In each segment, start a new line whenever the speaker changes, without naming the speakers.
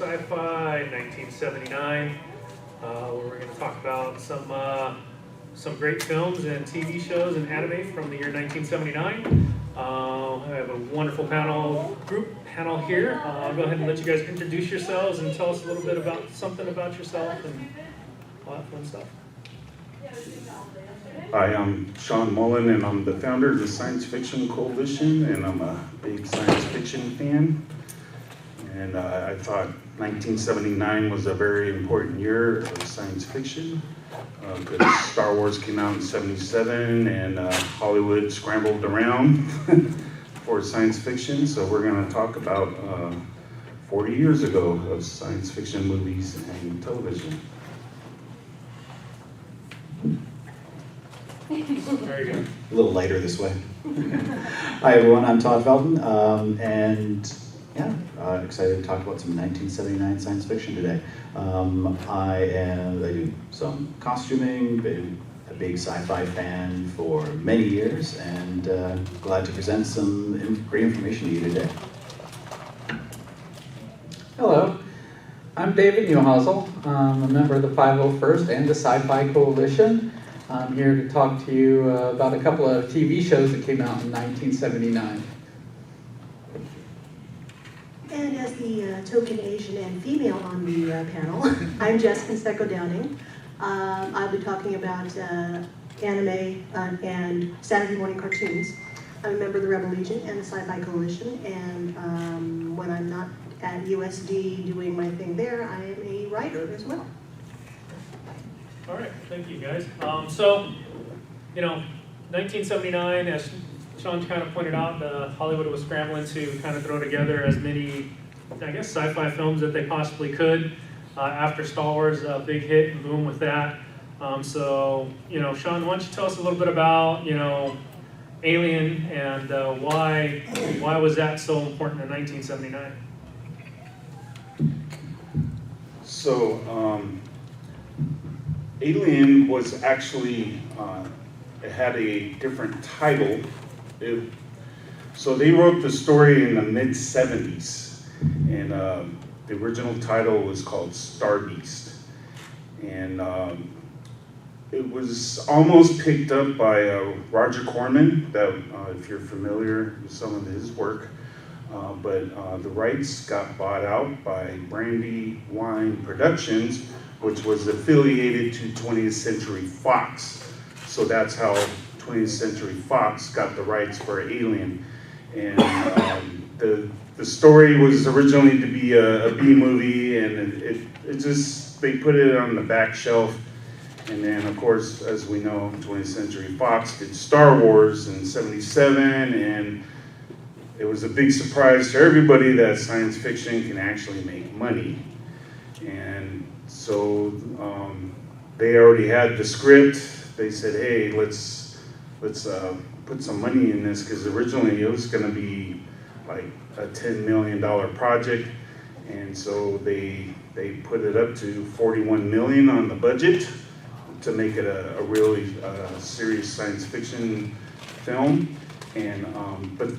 Sci-Fi 1979, where we're going to talk about some great films and TV shows and anime from the year 1979. I have a wonderful group panel here. I'll go ahead and let you guys introduce yourselves and tell us a little bit about something about yourself and all that fun stuff.
Hi, I'm Shawn Mullen, and I'm the founder of the Sci-Fi Coalition, and I'm a big science fiction fan. And I thought 1979 was a very important year of science fiction, because Star Wars came out in '77, and Hollywood scrambled around for science fiction. So we're going to talk about 40 years ago of science fiction movies and television.
Very good.
A little lighter this way. Hi everyone, I'm Todd Felton, and excited to talk about some 1979 science fiction today. I do some costuming, been a big sci-fi fan for many years, and glad to present some great information to you today.
Hello, I'm David Newhausen. I'm a member of the 501st and the Sci-Fi Coalition. I'm here to talk to you about a couple of TV shows that came out in 1979.
And as the token Asian and female on the panel, I'm Jessica Secco-Downing. I'll be talking about anime and Saturday morning cartoons. I'm a member of the Rebel Legion and the Sci-Fi Coalition, and when I'm not at USD doing my thing there, I am a writer as well.
All right, thank you guys. So, 1979, as Shawn kind of pointed out, Hollywood was scrambling to kind of throw together as many, sci-fi films that they possibly could after Star Wars, a big hit and boom with that. Shawn, why don't you tell us a little bit about, Alien and why was that so important in 1979?
So, Alien was actually, it had a different title. So they wrote the story in the mid-70s, and the original title was called Star Beast. And it was almost picked up by Roger Corman, that if you're familiar with some of his work, but the rights got bought out by Brandywine Productions, which was affiliated to 20th Century Fox. So that's how 20th Century Fox got the rights for Alien. And the story was originally to be a B movie, and they put it on the back shelf. And then, of course, as we know, 20th Century Fox did Star Wars in '77, and it was a big surprise to everybody that science fiction can actually make money. And so they already had the script. They said, hey, let's put some money in this, because originally it was going to be like a $10 million project. And so they put it up to $41 million on the budget to make it a really serious science fiction film. And but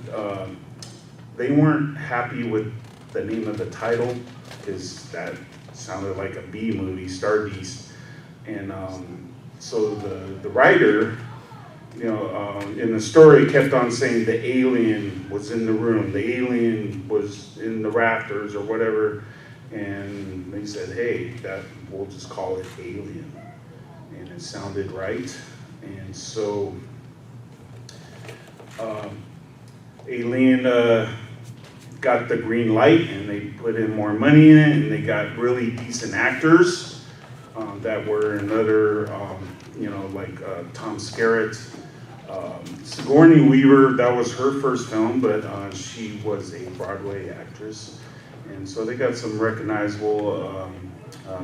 they weren't happy with the name of the title, because that sounded like a B movie, Star Beast. And so the writer, in the story kept on saying the alien was in the room, the alien was in the rafters or whatever. And they said, hey, we'll just call it Alien. And it sounded right. And so Alien got the green light, and they put in more money in it, and they got really decent actors that were another, like Tom Skerritt. Sigourney Weaver, that was her first film, but she was a Broadway actress. And so they got some recognizable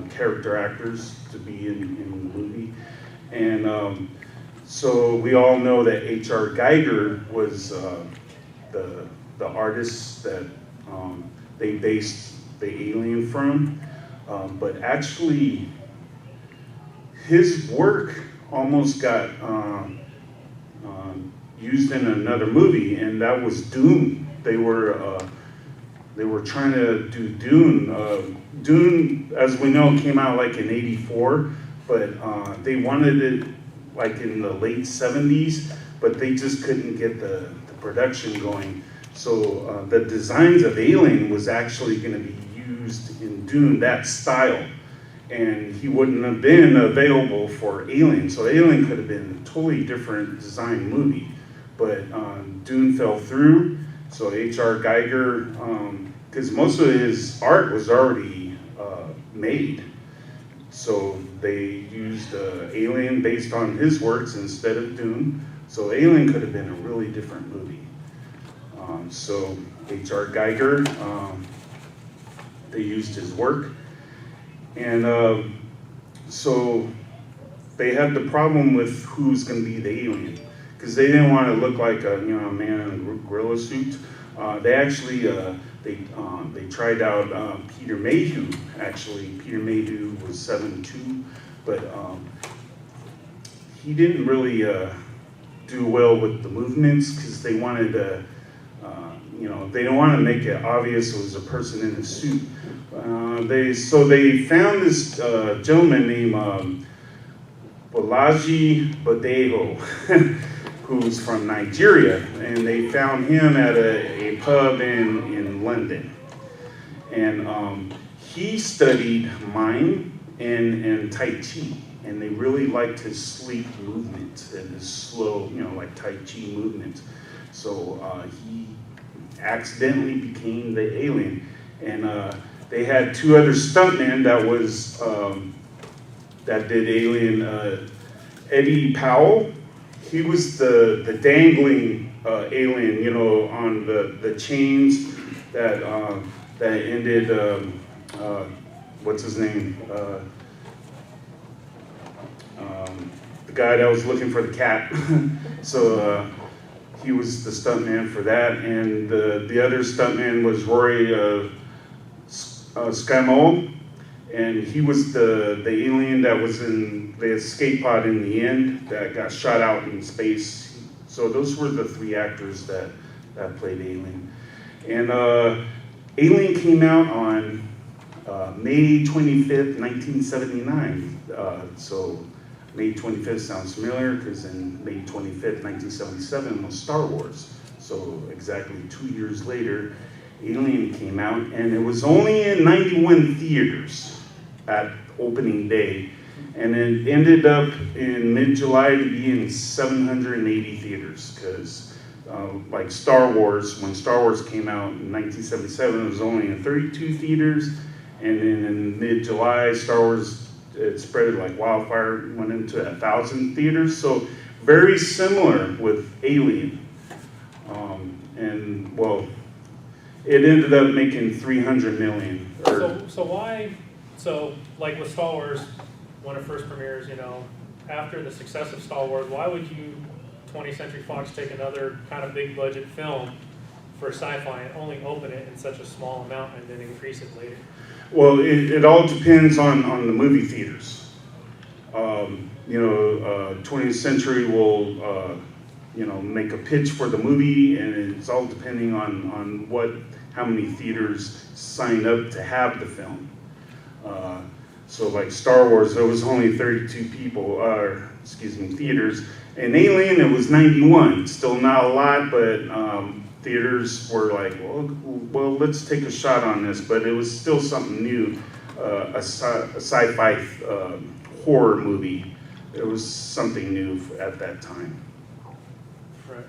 character actors to be in the movie. And so we all know that H.R. Geiger was the artist that they based the Alien from, but actually his work almost got used in another movie, and that was Doom. They were they were trying to do Dune. Dune, as we know, came out like in '84, but they wanted it like in the late '70s, but they just couldn't get the production going. So the designs of Alien was actually going to be used in Dune, that style. And he wouldn't have been available for Alien. So Alien could have been a totally different design movie. But Dune fell through, so H.R. Geiger, because most of his art was already made. So they used Alien based on his works instead of Dune. So Alien could have been a really different movie. So H.R. Geiger, they used his work. And so they had the problem with who's going to be the alien, because they didn't want to look like a man in a gorilla suit. They actually they tried out Peter Mayhew. Actually, Peter Mayhew was 7'2", but he didn't really do well with the movements, because they wanted to, they don't want to make it obvious it was a person in a suit. They found this gentleman named Bolaji Badejo, who's from Nigeria, and they found him at a pub in London. And he studied mime and Tai Chi, and they really liked his sleek movement and his slow, like Tai Chi movement. So he accidentally became the alien. And they had two other stuntmen that did Alien. Eddie Powell, he was the dangling alien, on the chains that ended. What's his name? The guy that was looking for the cat. So he was the stuntman for that, and the other stuntman was Roy Scammell, and he was the alien that was in the escape pod in the end that got shot out in space. So those were the three actors that played Alien. And Alien came out on May 25th, 1979. So May 25th sounds familiar, because in May 25th, 1977 was Star Wars. So exactly 2 years later, Alien came out, and it was only in 91 theaters at opening day, and it ended up in mid-July to be in 780 theaters, because like Star Wars, when Star Wars came out in 1977, it was only in 32 theaters, and then in mid-July, Star Wars, it spread like wildfire, went into 1,000 theaters, so very similar with Alien. And well, it ended up making 300 million.
So why, like with Star Wars, when it first premieres, after the success of Star Wars, why would 20th Century Fox take another kind of big budget film for sci-fi and only open it in such a small amount and then increase it later?
Well, it all depends on the movie theaters. 20th Century will, make a pitch for the movie, and it's all depending on how many theaters sign up to have the film. So like Star Wars, there was only 32 theaters. And Alien, it was 91. Still not a lot, but theaters were like, well, let's take a shot on this. But it was still something new, a sci-fi horror movie. It was something new at that time.
Right.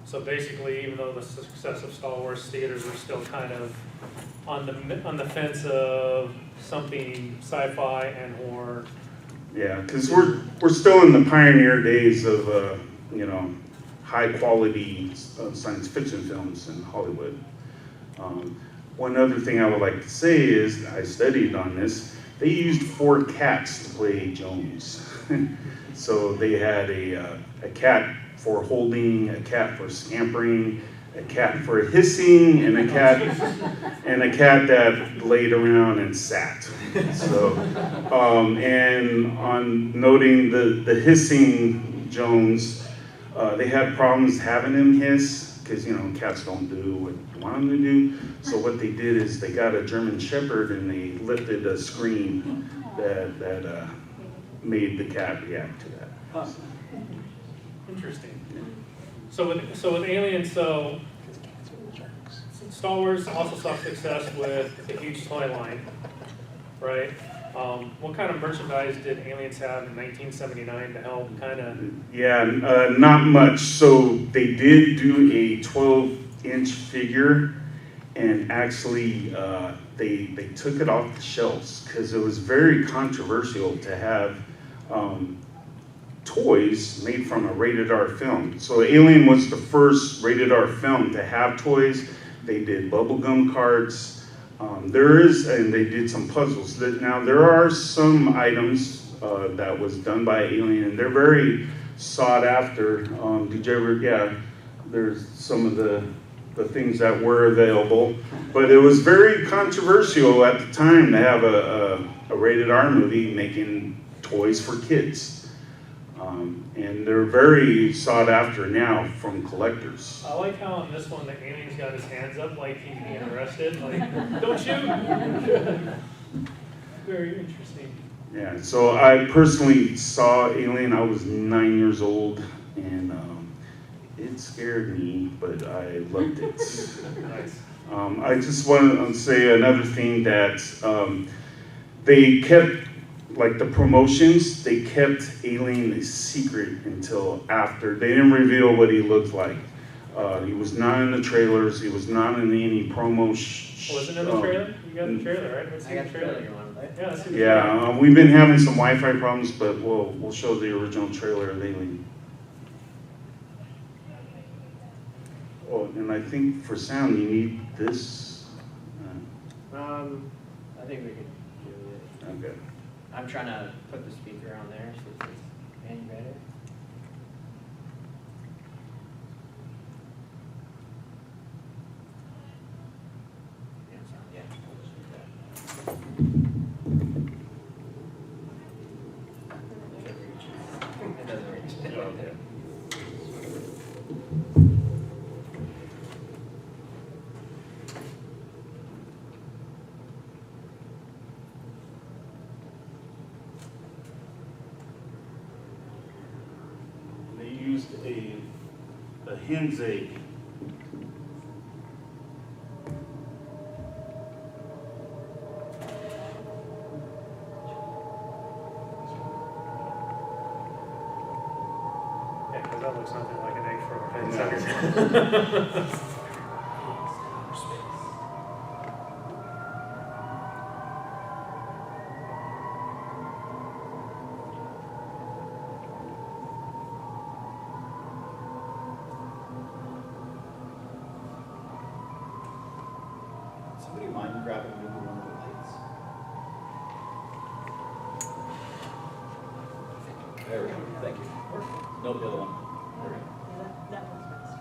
So basically, even though the success of Star Wars, theaters are still kind of on the fence of something sci-fi and horror.
Yeah, because we're still in the pioneer days of high quality science fiction films in Hollywood. One other thing I would like to say is I studied on this. They used 4 cats to play Jones. So they had a cat for holding, a cat for scampering, a cat for hissing, and a cat that laid around and sat. So, and on noting the hissing Jones, they had problems having him hiss because, you know, cats don't do what you want them to do. So what they did is they got a German Shepherd and they lifted a screen that made the cat react to that.
Interesting. So with Alien, so Star Wars also saw success with a huge toy line, right? What kind of merchandise did Aliens have in 1979 to help kind of?
Yeah, not much. So they did do a 12-inch figure, and actually they took it off the shelves because it was very controversial to have toys made from a rated R film. So Alien was the first rated R film to have toys. They did bubblegum cards. And they did some puzzles. Now there are some items that was done by Alien, and they're very sought after. Did you ever? Yeah, there's some of the things that were available, but it was very controversial at the time to have a rated R movie making toys for kids. And they're very sought after now from collectors.
I like how in this one the alien's got his hands up like he's being arrested, like, don't shoot! Very interesting.
Yeah, so I personally saw Alien, I was 9 years old, and it scared me, but I loved it.
Nice.
I just want to say another thing that they kept, like the promotions, they kept Alien a secret until after. They didn't reveal what he looked like. He was not in the trailers. He was not in any promo.
Wasn't in the trailer? You got the trailer, right? Let's see
I got
the
the trailer you wanted, right?
Yeah, let's see the
Yeah, we've been having some Wi-Fi problems, but we'll show the original trailer of Alien. Oh, and I think for sound you need this.
I think we could do it.
Okay.
I'm trying to put the speaker on there so it's any better. Yeah, sound, yeah. We'll just do that. It doesn't reach.
Okay. They used a hen's egg.
Yeah, because that looks nothing like an egg from a pen
No.
center.
Somebody mind grabbing maybe one of the lights? There we go, thank you. Nope, the other one. There we go.
That one's best.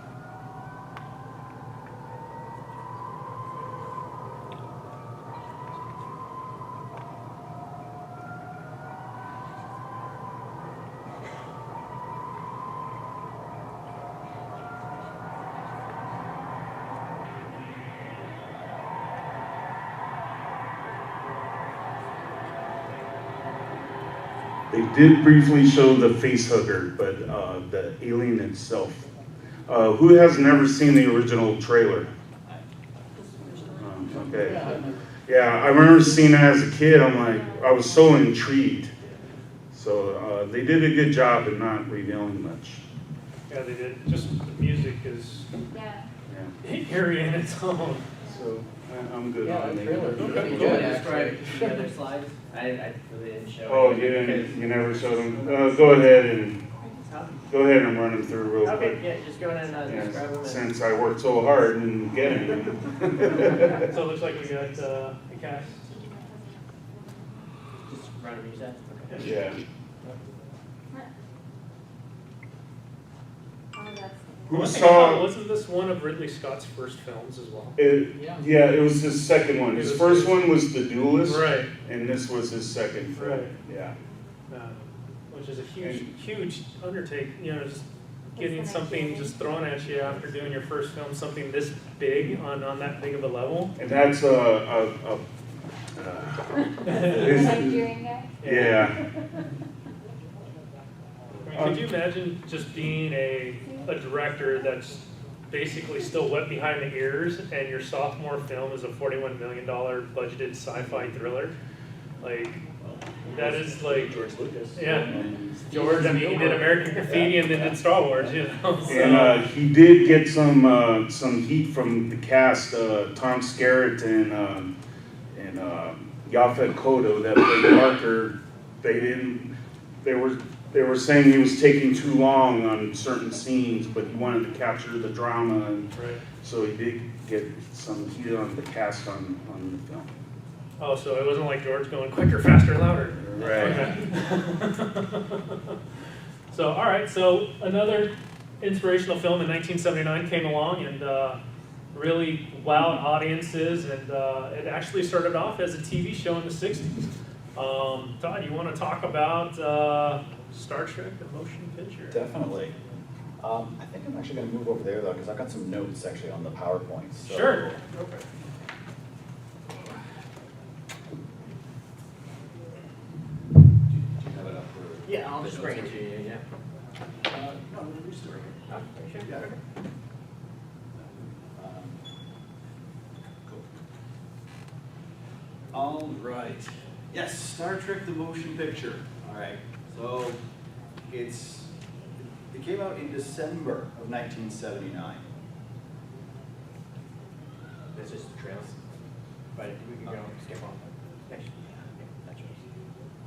They did briefly show the face hugger, but the alien itself. Who has never seen the original trailer? Okay. Yeah, I remember seeing it as a kid. I was so intrigued. So they did a good job in not revealing much.
Yeah, they did. Just the music is
Yeah.
Yeah.
eerie in its own.
So I'm good
Yeah,
on
that
it.
trailer was
Could
really
you
good,
describe
actually.
the other slides? I really didn't show.
Oh,
anything
you
because-
never showed them. Go ahead and run them through real quick.
Okay, yeah, just go ahead and
Yeah,
describe them. And
since I worked so hard in getting them.
So it looks like we got a cast.
just run them, you said? Okay.
Yeah.
Oh, that's.
Who
One thing I thought,
saw?
wasn't this one of Ridley Scott's first films as well?
Yeah, it was his second one. His first one was The Duelist.
Right.
And this was his second film.
Right.
Yeah.
Which is a huge undertaking, just getting something just thrown at you after doing your first film, something this big on that big of a level.
And that's
Nigerian guy?
yeah.
I mean, could you imagine just being a director that's basically still wet behind the ears, and your sophomore film is a $41 million budgeted sci-fi thriller? Like, that is like,
George Lucas.
yeah, George, I mean, he did American Graffiti and then did Star Wars, you know? So,
And he did get some heat from the cast, Tom Skerritt and Yaphet Kotto that played Parker. They were saying he was taking too long on certain scenes, but he wanted to capture the drama, and
right.
so he did get some heat on the cast on the film.
Oh, so it wasn't like George going quicker, faster, louder.
Right.
Okay. So, all right, so another inspirational film in 1979 came along and really wowed audiences, and it actually started off as a TV show in the 60s. Todd, you want to talk about Star Trek, the motion picture?
Definitely. I think I'm actually going to move over there though, because I've got some notes actually on the PowerPoint. So.
Sure. Okay.
Do you have it up for?
Yeah, I'll just bring it to you, yeah.
No, we're just doing it.
Oh, sure.
Yeah. Cool. All right. Yes, Star Trek: The Motion Picture. All right. So it came out in December of 1979.
This is the trails. But we can go skip on. Next. That's yours.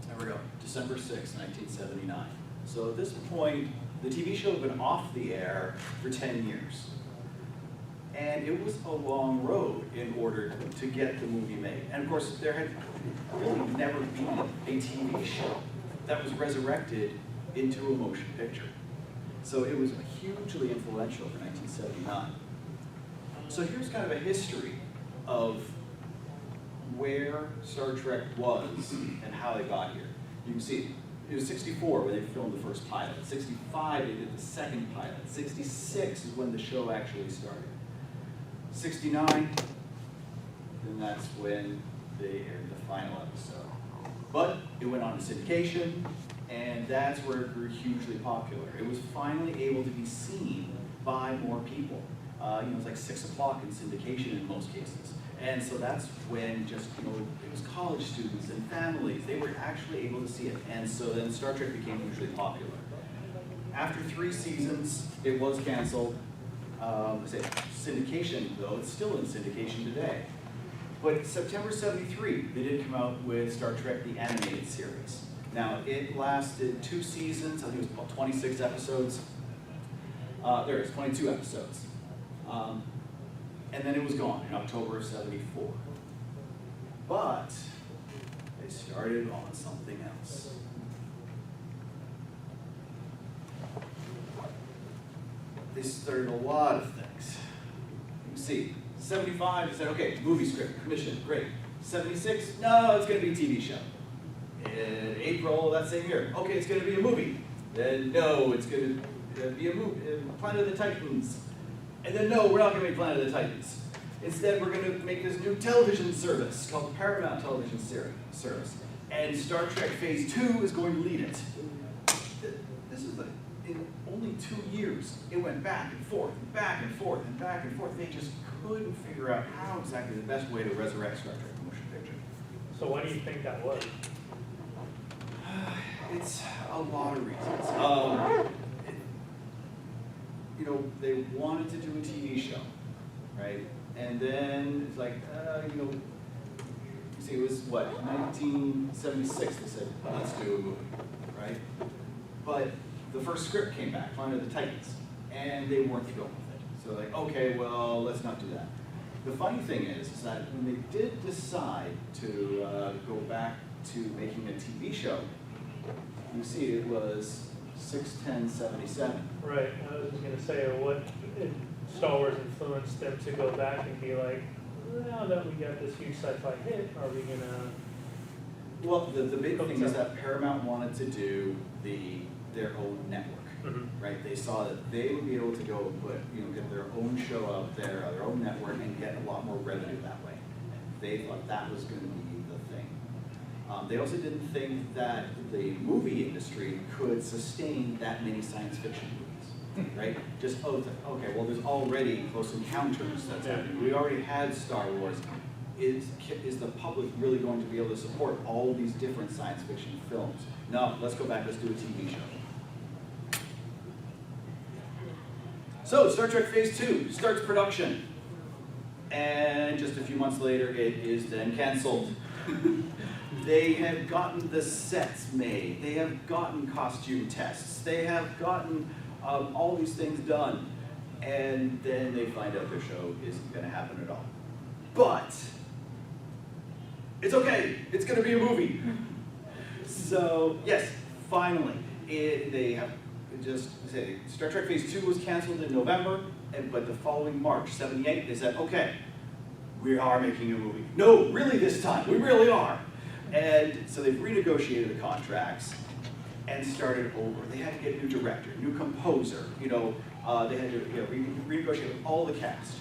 There we go. December 6, 1979. So at this point, the TV show had been off the air for 10 years. And it was a long road in order to get the movie made. And of course, there had really never been a TV show that was resurrected into a motion picture. So it was hugely influential for 1979. So here's kind of a history of where Star Trek was and how they got here. You can see it was 64 when they filmed the first pilot. 65 they did the second pilot. 66 is when the show actually started. 69, then that's when they aired the final episode. But it went on to syndication, and that's where it grew hugely popular. It was finally able to be seen by more people. It's like 6 o'clock in syndication in most cases. And so that's when just, it was college students and families, they were actually able to see it. And so then Star Trek became hugely popular. After 3 seasons, it was canceled. Syndication, though, it's still in syndication today. But September 73, they did come out with Star Trek, the animated series. Now, it lasted 2 seasons, I think it was about 26 episodes. There it is, 22 episodes. And then it was gone in October of 74. But they started on something else. They started a lot of things. You can see, 75, they said, okay, movie script, commission, great. 76, no, it's going to be a TV show. In April that same year, okay, it's going to be a movie. Then, no, it's going to be a movie, Planet of the Titans. And then, no, we're not going to make Planet of the Titans. Instead, we're going to make this new television service called Paramount Television Service. And Star Trek Phase 2 is going to lead it. This is in only 2 years, it went back and forth, and back and forth, and back and forth. They just couldn't figure out how exactly the best way to resurrect Star Trek the motion picture.
So why do you think that was?
It's a lot of reasons. They wanted to do a TV show, right? And then it's like, see, it was what, 1976, they said, let's do a movie, right? But the first script came back, Planet of the Titans, and they weren't thrilled with it. So like, okay, well, let's not do that. The funny thing is that when they did decide to go back to making a TV show, you see it was 6/10/77.
Right, I was just gonna say, what Star Wars influenced them to go back and be like, now that we got this huge sci-fi hit, are we gonna
Well, the big thing is that Paramount wanted to do their own network, right? They saw that they would be able to go and put, get their own show out there, their own network, and get a lot more revenue that way. And they thought that was going to be the thing. They also didn't think that the movie industry could sustain that many science fiction movies, right? Just, okay, well, there's already Close Encounters that's happening. We already had Star Wars. Is the public really going to be able to support all these different science fiction films? No, let's go back, let's do a TV show. So, Star Trek Phase 2 starts production. And just a few months later, it is then canceled. They have gotten the sets made. They have gotten costume tests. They have gotten all these things done. And then they find out their show isn't going to happen at all. But it's okay. It's going to be a movie. So, yes, finally, they have just say Star Trek Phase 2 was canceled in November, but the following March, 78, they said, okay, we are making a movie. No, really this time, we really are. And so they've renegotiated the contracts and started over. They had to get a new director, new composer, they had to renegotiate with all the cast.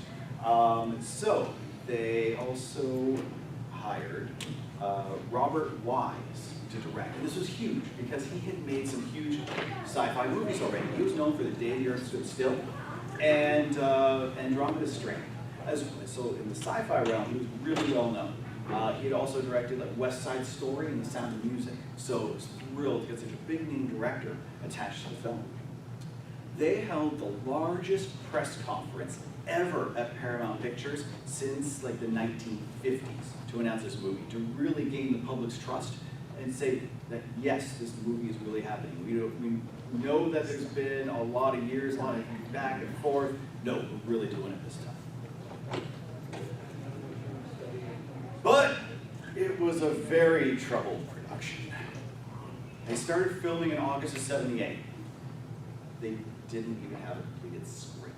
So they also hired Robert Wise to direct. And this was huge because he had made some huge sci-fi movies already. He was known for The Day the Earth Stood Still and Andromeda Strain. So in the sci-fi realm, he was really well known. He had also directed like West Side Story and The Sound of Music. So I was thrilled to get such a big name director attached to the film. They held the largest press conference ever at Paramount Pictures since like the 1950s to announce this movie, to really gain the public's trust and say that yes, this movie is really happening. We know that there's been a lot of years, a lot of back and forth. No, we're really doing it this time. But it was a very troubled production. They started filming in August of 78. They didn't even have a completed script.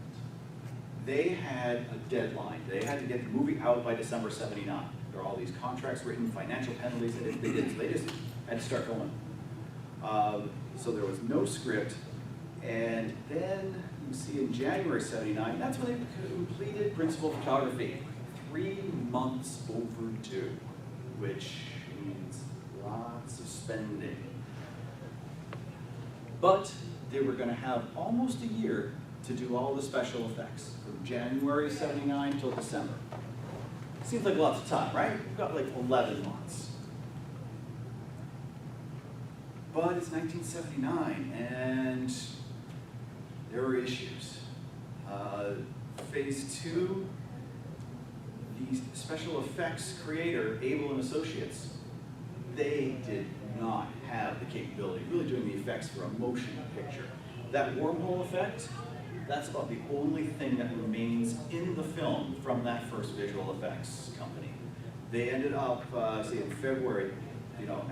They had a deadline. They had to get the movie out by December 79. There were all these contracts written, financial penalties. They just had to start filming. So there was no script. And then you see in January 79, that's when they completed principal photography. 3 months overdue, which means lots of spending. But they were going to have almost a year to do all the special effects, from January 79 till December. Seems like lots of time, right? We've got like 11 months. But it's 1979, and there were issues. Phase 2, the special effects creator, Able and Associates, they did not have the capability of really doing the effects for a motion picture. That wormhole effect, that's about the only thing that remains in the film from that first visual effects company. They ended up, say in February,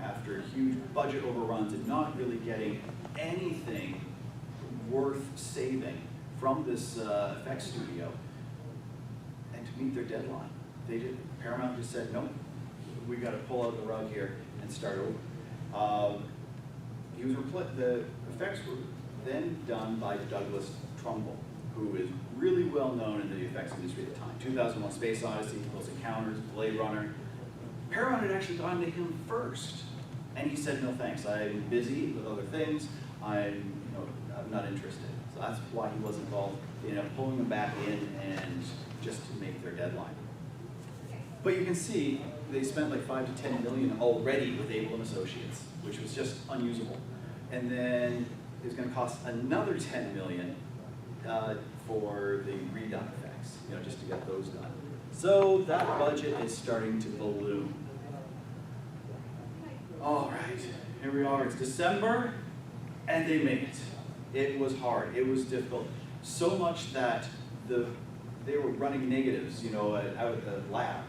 after huge budget overruns and not really getting anything worth saving from this effects studio, and to meet their deadline, Paramount just said, nope, we got to pull out the rug here and start over. The effects were then done by Douglas Trumbull, who is really well known in the effects industry at the time. 2001: Space Odyssey, Close Encounters, Blade Runner. Paramount had actually gone to him first, and he said, no thanks, I'm busy with other things, I'm not interested. So that's why he was involved. They ended up pulling him back in and just to make their deadline. But you can see they spent like $5 to $10 million already with Able and Associates, which was just unusable. And then it's going to cost another $10 million for the redone effects, just to get those done. So that budget is starting to balloon. All right, here we are. It's December, and they made it. It was hard. It was difficult. So much that they were running negatives, out at the lab.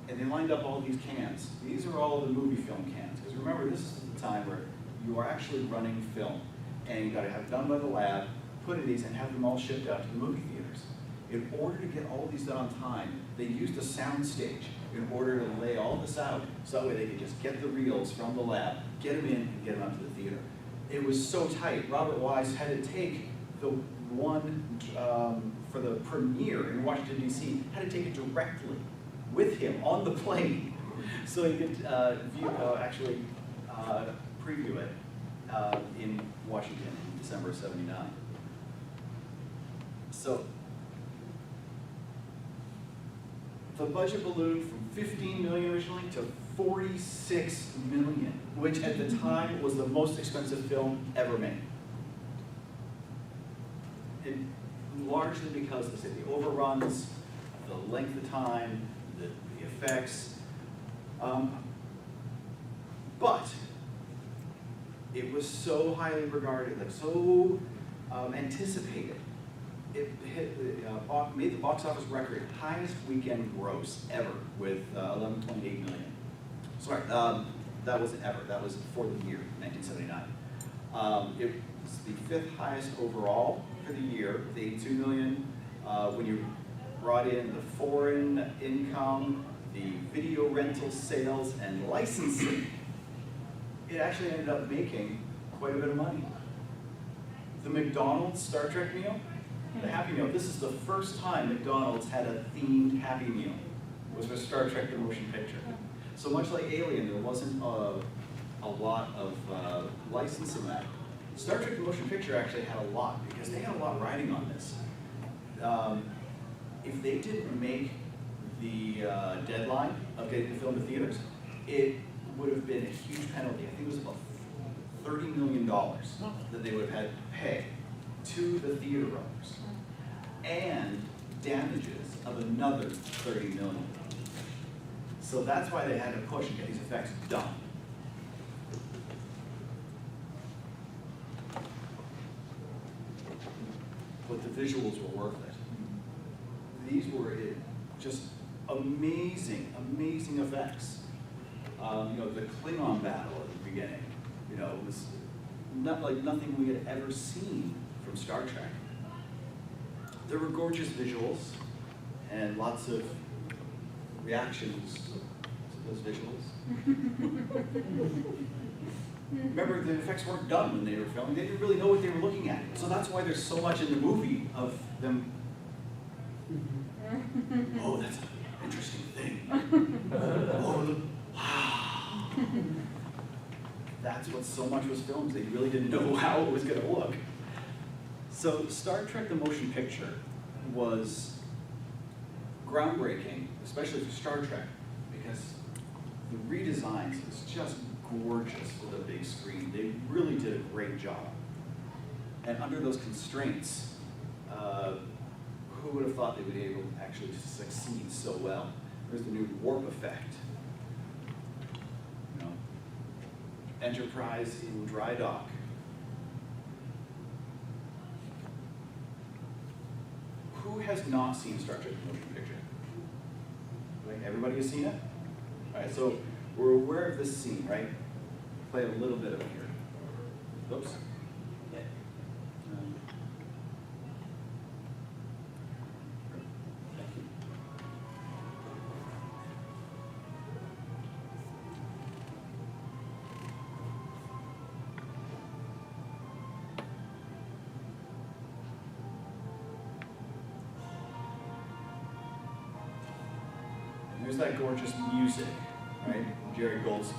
And they lined up all these cans. These are all the movie film cans. Because remember, this is the time where you are actually running film. And you got to have it done by the lab, put in these, and have them all shipped out to the movie theaters. In order to get all of these done on time, they used a sound stage in order to lay all this out, so that way they could just get the reels from the lab, get them in, and get them out to the theater. It was so tight. Robert Wise had to take the one for the premiere in Washington, D.C., had to take it directly with him on the plane, so he could actually preview it in Washington in December of '79. So the budget ballooned from 15 million originally to 46 million, which at the time was the most expensive film ever made. And largely because of the overruns, the length of time, the effects, but it was so highly regarded, like so anticipated. It made the box office record, highest weekend gross ever with 11.8 million. Sorry, that wasn't ever, that was for the year, 1979. It was the 5th highest overall for the year, with 82 million. When you brought in the foreign income, the video rental sales, and licensing, it actually ended up making quite a bit of money. The McDonald's Star Trek meal, the Happy Meal, this is the first time McDonald's had a themed Happy Meal. It was with Star Trek the Motion Picture. So much like Alien, there wasn't a lot of licensing that. Star Trek the Motion Picture actually had a lot, because they had a lot riding on this. If they didn't make the deadline of getting the film to theaters, it would have been a huge penalty. I think it was about $30 million that they would have had to pay to the theater owners, and damages of another $30 million. So that's why they had to push and get these effects done. But the visuals were worth it. These were just amazing, amazing effects. The Klingon battle at the beginning, was not like nothing we had ever seen from Star Trek. There were gorgeous visuals and lots of reactions to those visuals. Remember, the effects weren't done when they were filming. They didn't really know what they were looking at. So that's why there's so much in the movie of them. Oh, that's an interesting thing. Oh, wow. That's what so much was filmed. They really didn't know how it was going to look. So Star Trek the Motion Picture was groundbreaking, especially for Star Trek, because the redesigns was just gorgeous for the big screen. They really did a great job. And under those constraints, who would have thought they would be able to actually succeed so well? There's the new warp effect. Enterprise in dry dock. Who has not seen Star Trek the Motion Picture? Like, everybody has seen it? All right, so we're aware of this scene, right? Play a little bit of it here. Oops. Yeah. Thank you. There's that gorgeous music, right? Jerry Goldsmith.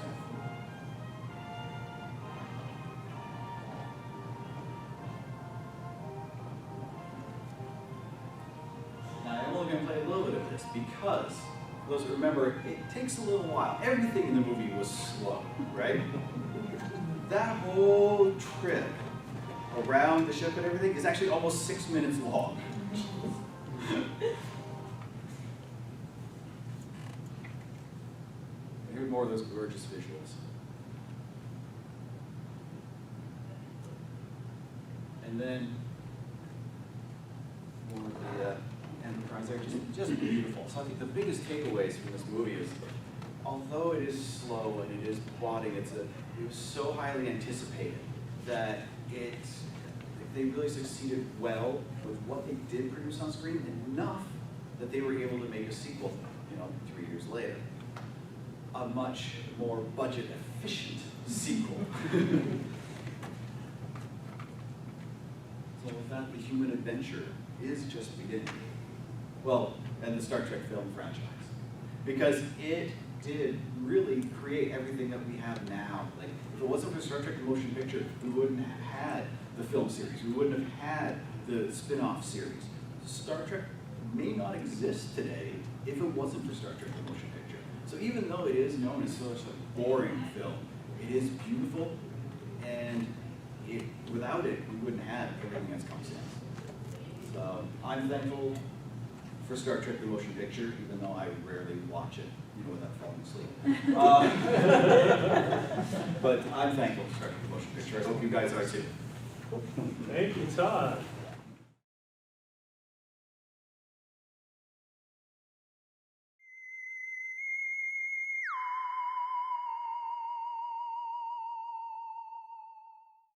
Now, I'm only going to play a little bit of this because, for those who remember, it takes a little while. Everything in the movie was slow, right? That whole trip around the ship and everything is actually almost 6 minutes long. Here's more of those gorgeous visuals. And then more of the Enterprise there, just beautiful. So I think the biggest takeaways from this movie is, although it is slow and it is plodding, it was so highly anticipated that it they really succeeded well with what they did produce on screen, enough that they were able to make a sequel, 3 years later. A much more budget efficient sequel. So with that, the human adventure is just beginning. Well, and the Star Trek film franchise. Because it did really create everything that we have now. Like, if it wasn't for Star Trek the Motion Picture, we wouldn't have had the film series. We wouldn't have had the spin-off series. Star Trek may not exist today if it wasn't for Star Trek the Motion Picture. So even though it is known as such a boring film, it is beautiful, and without it, we wouldn't have everything that's come since. So I'm thankful for Star Trek the Motion Picture, even though I rarely watch it, without falling asleep. But I'm thankful for Star Trek the Motion Picture. I hope you guys are too.
Thank you, Todd.